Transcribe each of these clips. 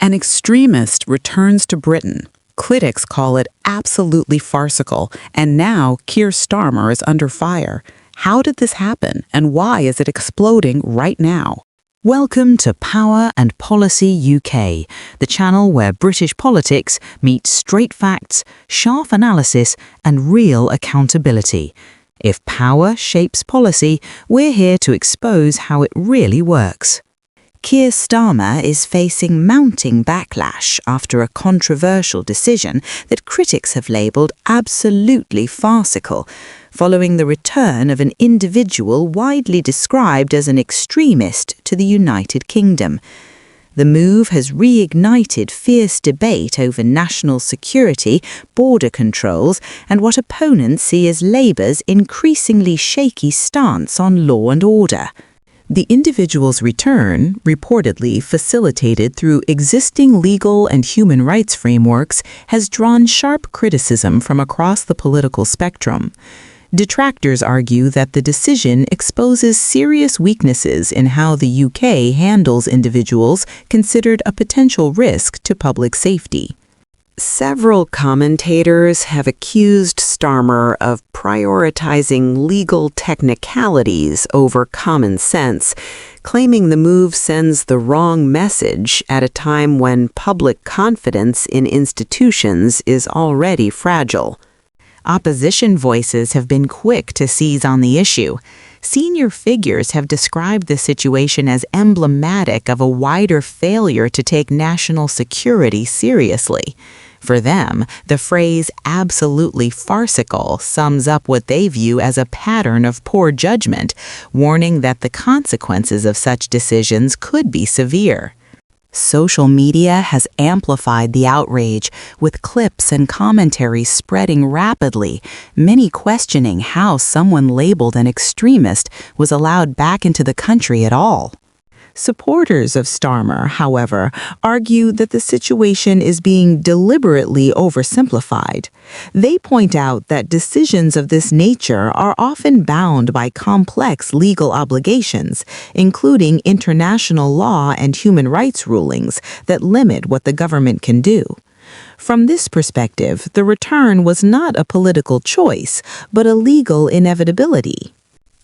An extremist returns to Britain. Critics call it absolutely farcical, and now Keir Starmer is under fire. How did this happen, and why is it exploding right now? Welcome to Power and Policy UK, the channel where British politics meet straight facts, sharp analysis, and real accountability. If power shapes policy, we're here to expose how it really works. Keir Starmer is facing mounting backlash after a controversial decision that critics have labelled absolutely farcical, following the return of an individual widely described as an extremist to the United Kingdom. The move has reignited fierce debate over national security, border controls, and what opponents see as Labour's increasingly shaky stance on law and order. The individual's return, reportedly facilitated through existing legal and human rights frameworks, has drawn sharp criticism from across the political spectrum. Detractors argue that the decision exposes serious weaknesses in how the UK handles individuals considered a potential risk to public safety. Several commentators have accused Starmer of prioritizing legal technicalities over common sense, claiming the move sends the wrong message at a time when public confidence in institutions is already fragile. Opposition voices have been quick to seize on the issue. Senior figures have described the situation as emblematic of a wider failure to take national security seriously. For them, the phrase absolutely farcical sums up what they view as a pattern of poor judgment, warning that the consequences of such decisions could be severe. Social media has amplified the outrage, with clips and commentaries spreading rapidly, many questioning how someone labeled an extremist was allowed back into the country at all. Supporters of Starmer, however, argue that the situation is being deliberately oversimplified. They point out that decisions of this nature are often bound by complex legal obligations, including international law and human rights rulings that limit what the government can do. From this perspective, the return was not a political choice, but a legal inevitability.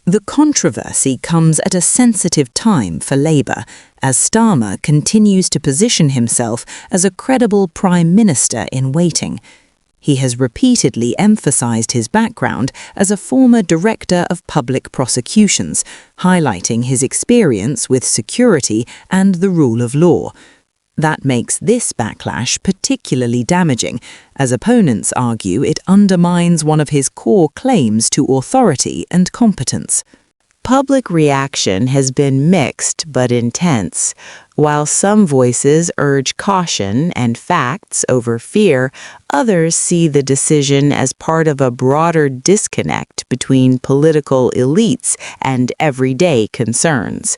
The controversy comes at a sensitive time for Labour, as Starmer continues to position himself as a credible Prime Minister in waiting. He has repeatedly emphasised his background as a former Director of Public Prosecutions, highlighting his experience with security and the rule of law. That makes this backlash particularly damaging, as opponents argue it undermines one of his core claims to authority and competence. Public reaction has been mixed but intense. While some voices urge caution and facts over fear, others see the decision as part of a broader disconnect between political elites and everyday concerns.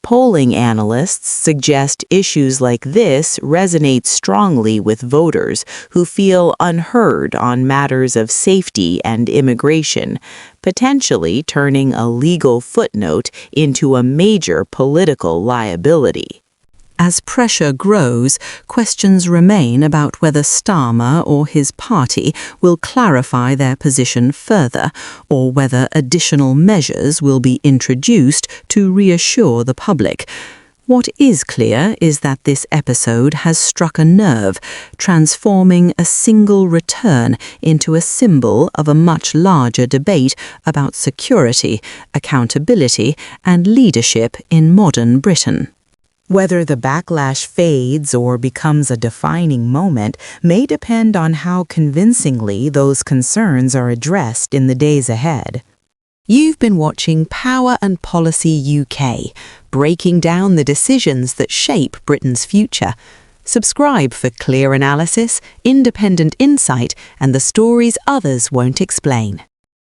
Polling analysts suggest issues like this resonate strongly with voters who feel unheard on matters of safety and immigration, potentially turning a legal footnote into a major political liability. As pressure grows, questions remain about whether Starmer or his party will clarify their position further, or whether additional measures will be introduced to reassure the public. What is clear is that this episode has struck a nerve, transforming a single return into a symbol of a much larger debate about security, accountability, and leadership in modern Britain. Whether the backlash fades or becomes a defining moment may depend on how convincingly those concerns are addressed in the days ahead. You've been watching Power and Policy UK, breaking down the decisions that shape Britain's future. Subscribe for clear analysis, independent insight, and the stories others won't explain.